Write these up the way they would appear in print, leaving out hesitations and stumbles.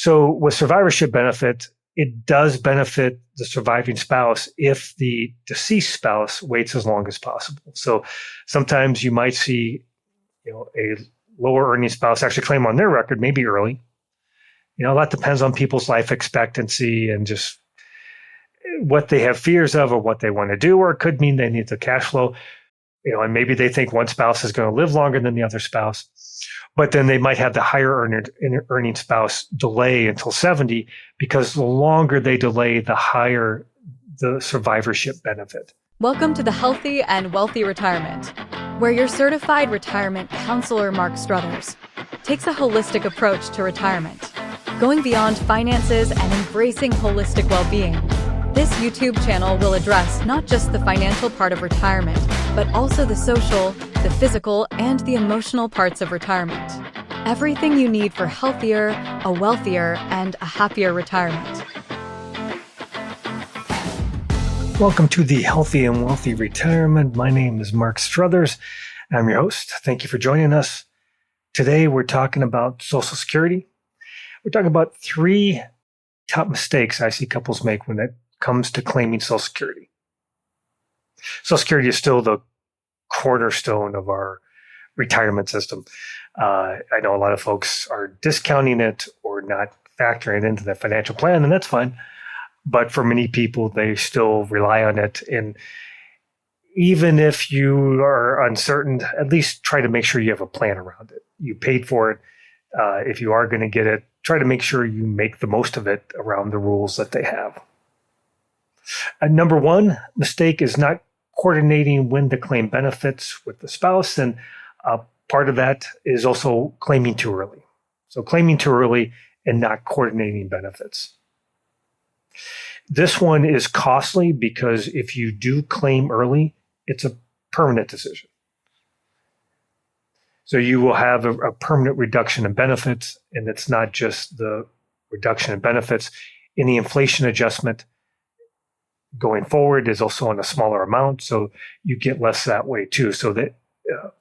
So with survivorship benefit, it does benefit the surviving spouse if the deceased spouse waits as long as possible. So sometimes you might see, a lower earning spouse actually claim on their record, maybe early. That depends on people's life expectancy and just what they have fears of or what they want to do, or it could mean they need the cash flow, and maybe they think one spouse is going to live longer than the other spouse, but then they might have the higher earning spouse delay until 70, because the longer they delay, the higher the survivorship benefit. Welcome to the Healthy and Wealthy Retirement, where your certified retirement counselor, Mark Struthers, takes a holistic approach to retirement, going beyond finances and embracing holistic well-being. This YouTube channel will address not just the financial part of retirement, but also the social, the physical, and the emotional parts of retirement. Everything you need for healthier, a wealthier, and a happier retirement. Welcome to the Healthy and Wealthy Retirement. My name is Mark Struthers. I'm your host. Thank you for joining us. Today, we're talking about Social Security. We're talking about 3 top mistakes I see couples make when it comes to claiming Social Security. Social Security is still the cornerstone of our retirement system. I know a lot of folks are discounting it or not factoring it into their financial plan, and that's fine. But for many people, they still rely on it. And even if you are uncertain, at least try to make sure you have a plan around it. You paid for it. If you are going to get it, try to make sure you make the most of it around the rules that they have. Number 1 mistake is not coordinating when to claim benefits with the spouse. And part of that is also claiming too early. So claiming too early and not coordinating benefits. This one is costly because if you do claim early, it's a permanent decision. So you will have a permanent reduction in benefits, and it's not just the reduction in benefits. Any inflation adjustment going forward is also on a smaller amount, so you get less that way too. So that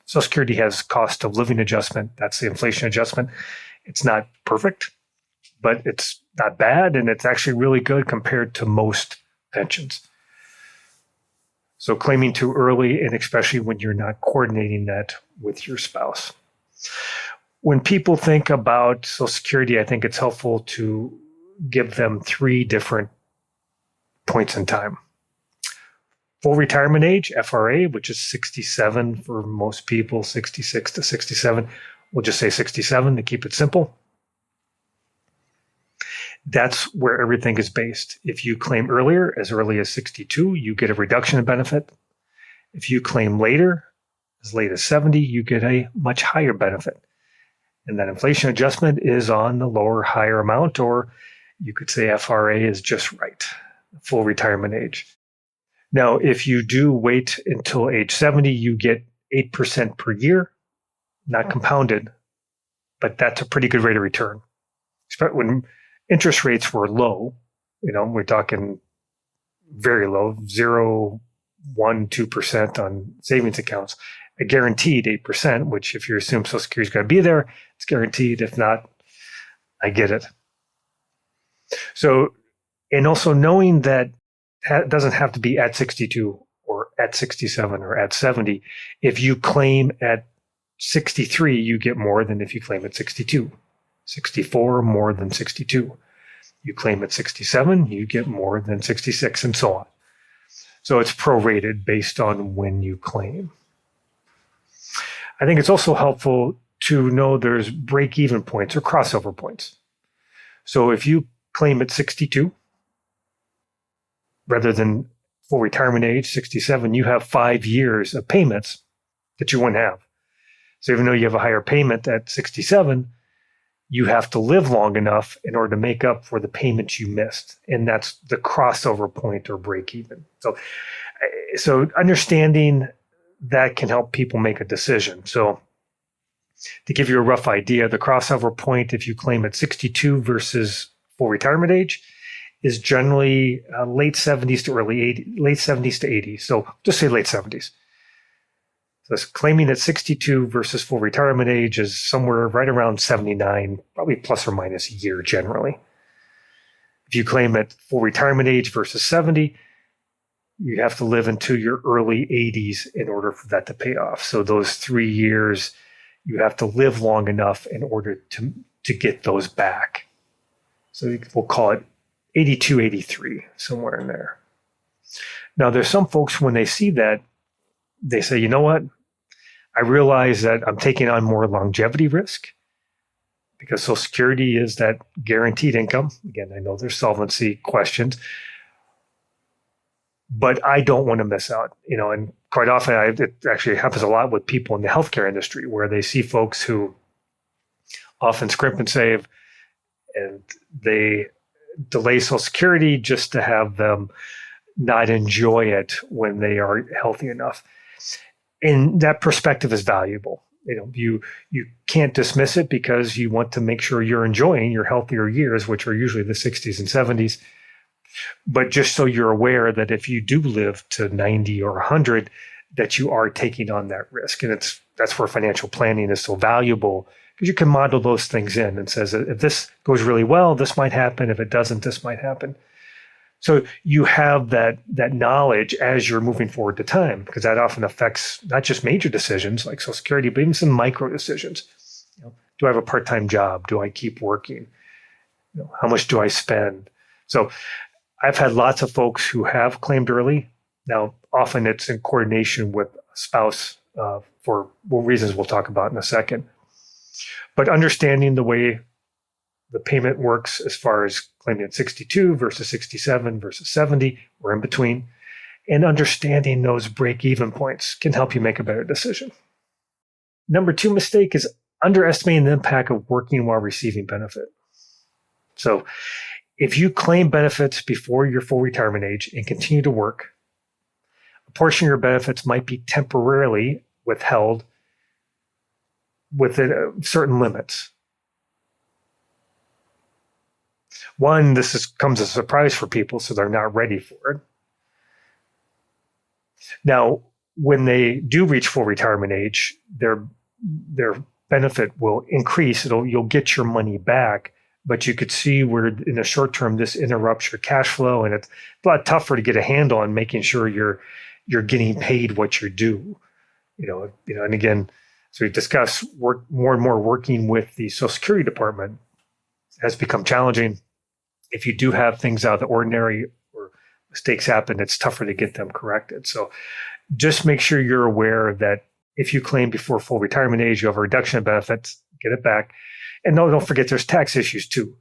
Social Security has cost of living adjustment. That's the inflation adjustment. It's not perfect, but it's not bad, and it's actually really good compared to most pensions. So claiming too early, and especially when you're not coordinating that with your spouse. When people think about Social Security, I think it's helpful to give them 3 different points in time. Full retirement age, FRA, which is 67 for most people, 66 to 67. We'll just say 67 to keep it simple. That's where everything is based. If you claim earlier, as early as 62, you get a reduction in benefit. If you claim later, as late as 70, you get a much higher benefit. And that inflation adjustment is on the lower, higher amount, or you could say FRA is just right, full retirement age. Now, if you do wait until age 70, you get 8% per year, not compounded, but that's a pretty good rate of return. When interest rates were low, we're talking very low, 0, 1, 2% on savings accounts, a guaranteed 8%, which if you assume Social Security is going to be there, it's guaranteed. If not, I get it. So, and also knowing that it doesn't have to be at 62 or at 67 or at 70. If you claim at 63, you get more than if you claim at 62. 64 more than 62. You claim at 67, you get more than 66, and so on. So it's prorated based on when you claim. I think it's also helpful to know there's break-even points or crossover points. So if you claim at 62, rather than full retirement age, 67, you have 5 years of payments that you wouldn't have. So even though you have a higher payment at 67, you have to live long enough in order to make up for the payments you missed. And that's the crossover point or break even. So understanding that can help people make a decision. So to give you a rough idea, the crossover point, if you claim at 62 versus full retirement age, is generally late 70s to 80s. So just say late 70s. this claiming at 62 versus full retirement age is somewhere right around 79, probably plus or minus a year generally. If you claim at full retirement age versus 70, you have to live into your early 80s in order for that to pay off. So those 3 years, you have to live long enough in order to get those back. So we'll call it 82, 83, somewhere in there. Now, there's some folks, when they see that, they say, you know what? I realize that I'm taking on more longevity risk because Social Security is that guaranteed income. Again, I know there's solvency questions, but I don't want to miss out. And quite often it actually happens a lot with people in the healthcare industry where they see folks who often scrimp and save and they delay Social Security just to have them not enjoy it when they are healthy enough. And that perspective is valuable. You can't dismiss it because you want to make sure you're enjoying your healthier years, which are usually the 60s and 70s. But just so you're aware that if you do live to 90 or 100, that you are taking on that risk. And that's where financial planning is so valuable, because you can model those things in and says, if this goes really well, this might happen. If it doesn't, this might happen. So you have that knowledge as you're moving forward to time, because that often affects not just major decisions like Social Security, but even some micro decisions. Do I have a part-time job? Do I keep working? How much do I spend? So I've had lots of folks who have claimed early. Now, often it's in coordination with a spouse for reasons we'll talk about in a second. But understanding the way the payment works as far as claiming at 62 versus 67 versus 70 or in between, and understanding those break-even points can help you make a better decision. Number 2 mistake is underestimating the impact of working while receiving benefit. So if you claim benefits before your full retirement age and continue to work, a portion of your benefits might be temporarily withheld within certain limits. One, comes as a surprise for people, so they're not ready for it. Now, when they do reach full retirement age, their benefit will increase. You'll get your money back, but you could see where in the short term this interrupts your cash flow, and it's a lot tougher to get a handle on making sure you're getting paid what you're due. And again, so we discussed more and more working with the Social Security Department has become challenging. If you do have things out of the ordinary or mistakes happen, it's tougher to get them corrected. So just make sure you're aware that if you claim before full retirement age, you have a reduction of benefits, get it back. And don't forget there's tax issues too.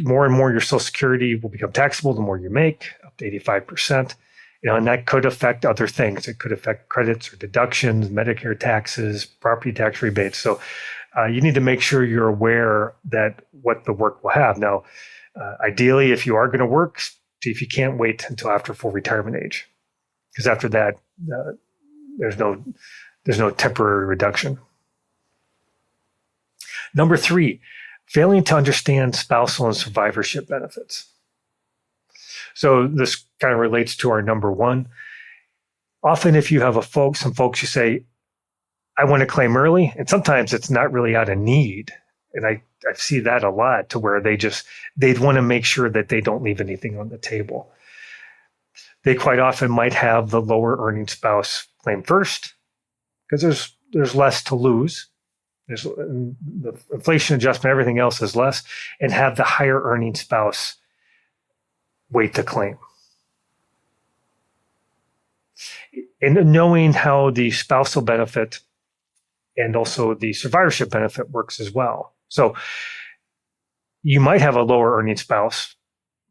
More and more your Social Security will become taxable the more you make, up to 85%. And that could affect other things. It could affect credits or deductions, Medicare taxes, property tax rebates. So you need to make sure you're aware that what the work will have. Now, ideally, if you are going to work, see if you can't wait until after full retirement age, because after that, there's no temporary reduction. Number 3, failing to understand spousal and survivorship benefits. So this kind of relates to our number 1. Often, if you have some folks who say, I want to claim early, and sometimes it's not really out of need. And I see that a lot, to where they'd want to make sure that they don't leave anything on the table. They quite often might have the lower earning spouse claim first because there's less to lose. There's the inflation adjustment, everything else is less, and have the higher earning spouse wait to claim. And knowing how the spousal benefit and also the survivorship benefit works as well. So you might have a lower earning spouse,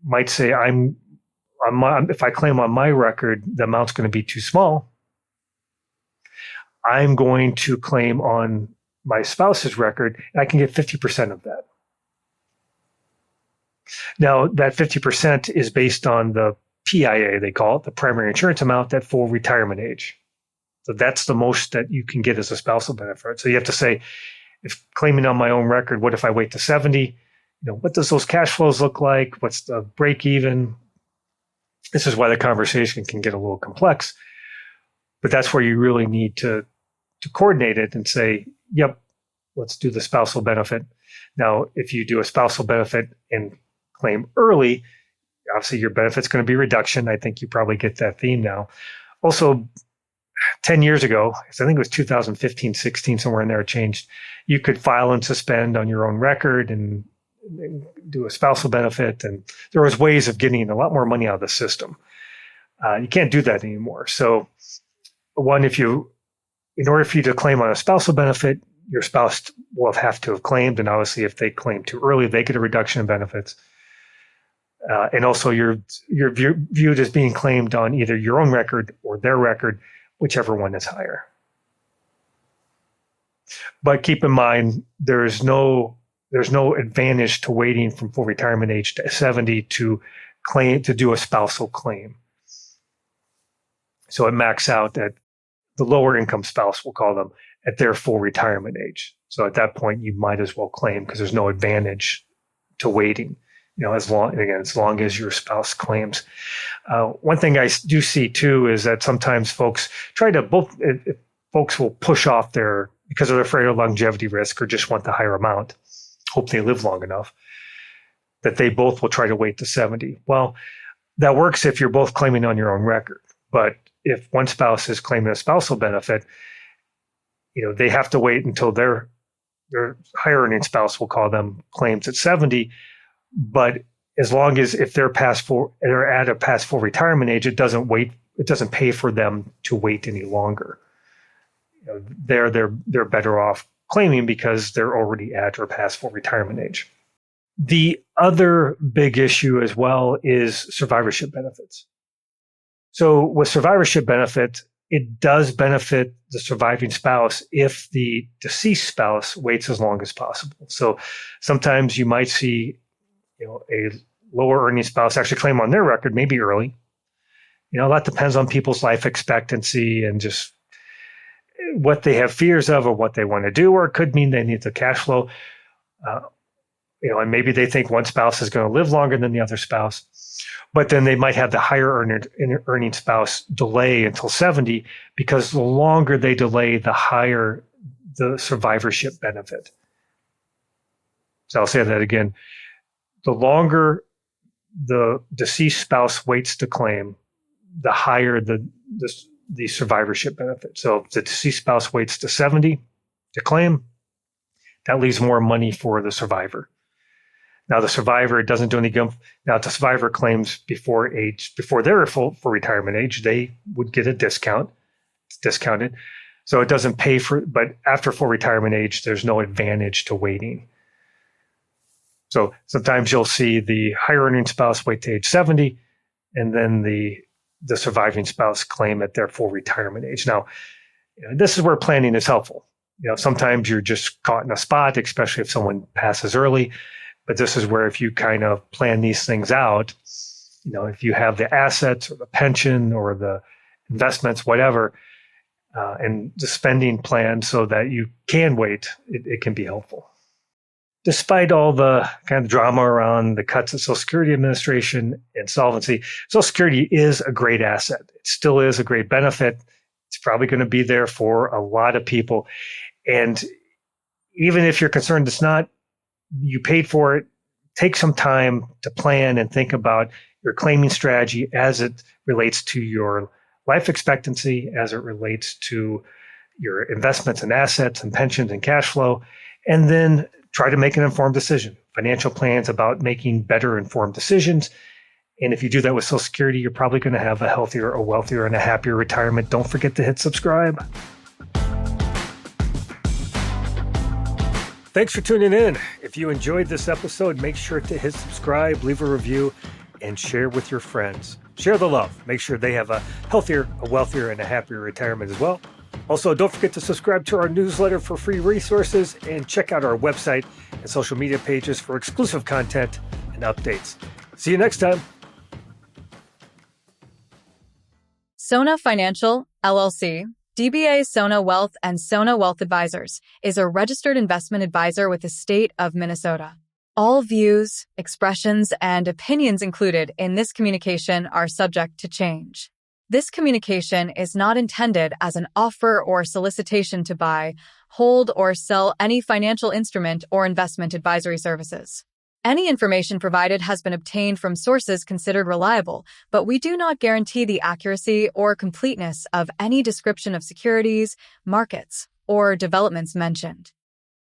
might say, if I claim on my record, the amount's going to be too small. I'm going to claim on my spouse's record, and I can get 50% of that. Now, that 50% is based on the PIA, they call it, the primary insurance amount at full retirement age. So that's the most that you can get as a spousal benefit. So you have to say, if claiming on my own record, what if I wait to 70? What does those cash flows look like? What's the break even? This is why the conversation can get a little complex. But that's where you really need to coordinate it and say, yep, let's do the spousal benefit. Now, if you do a spousal benefit and claim early, obviously your benefit's going to be reduction. I think you probably get that theme now. Also, 10 years ago, I think it was 2015, 16, somewhere in there, it changed. You could file and suspend on your own record and do a spousal benefit. And there was ways of getting a lot more money out of the system. You can't do that anymore. So one, in order for you to claim on a spousal benefit, your spouse will have to have claimed. And obviously, if they claim too early, they get a reduction in benefits. And also, you're viewed as being claimed on either your own record or their record, whichever one is higher. But keep in mind, there's no advantage to waiting from full retirement age to 70 to do a spousal claim. So it maxes out at the lower income spouse, we'll call them, at their full retirement age. So at that point, you might as well claim because there's no advantage to waiting. As long as your spouse claims. One thing I do see too is that sometimes folks will push off because they're afraid of longevity risk or just want the higher amount, hope they live long enough, that they both will try to wait to 70. Well, that works if you're both claiming on your own record. But if one spouse is claiming a spousal benefit, they have to wait until their higher earning spouse, we'll call them, claims at 70. But as long as if they're at a past full retirement age, it doesn't pay for them to wait any longer. They're better off claiming because they're already at or past full retirement age. The other big issue as well is survivorship benefits. So with survivorship benefit, it does benefit the surviving spouse if the deceased spouse waits as long as possible. So sometimes you might see a lower earning spouse actually claim on their record, maybe early. That depends on people's life expectancy and just what they have fears of or what they want to do, or it could mean they need the cash flow. And maybe they think one spouse is going to live longer than the other spouse, but then they might have the higher earning spouse delay until 70 because the longer they delay, the higher the survivorship benefit. So I'll say that again. The longer the deceased spouse waits to claim, the higher the survivorship benefit. So if the deceased spouse waits to 70 to claim, that leaves more money for the survivor. Now the survivor doesn't do any good. Now if the survivor claims before they're full for retirement age, they would get a discount. It's discounted. So it doesn't pay for, but after full retirement age, there's no advantage to waiting. So sometimes you'll see the higher earning spouse wait to age 70, and then the surviving spouse claim at their full retirement age. Now, this is where planning is helpful. Sometimes you're just caught in a spot, especially if someone passes early. But this is where if you kind of plan these things out, if you have the assets or the pension or the investments, whatever, and the spending plan so that you can wait, it can be helpful. Despite all the kind of drama around the cuts at Social Security Administration and solvency, Social Security is a great asset. It still is a great benefit. It's probably going to be there for a lot of people. And even if you're concerned it's not, you paid for it, take some time to plan and think about your claiming strategy as it relates to your life expectancy, as it relates to your investments and assets and pensions and cash flow, and then try to make an informed decision. Financial plans about making better informed decisions. And if you do that with Social Security, you're probably going to have a healthier, a wealthier, and a happier retirement. Don't forget to hit subscribe. Thanks for tuning in. If you enjoyed this episode, make sure to hit subscribe, leave a review, and share with your friends. Share the love. Make sure they have a healthier, a wealthier, and a happier retirement as well. Also, don't forget to subscribe to our newsletter for free resources and check out our website and social media pages for exclusive content and updates. See you next time. Sona Financial, LLC, DBA Sona Wealth and Sona Wealth Advisors is a registered investment advisor with the state of Minnesota. All views, expressions, and opinions included in this communication are subject to change. This communication is not intended as an offer or solicitation to buy, hold, or sell any financial instrument or investment advisory services. Any information provided has been obtained from sources considered reliable, but we do not guarantee the accuracy or completeness of any description of securities, markets, or developments mentioned.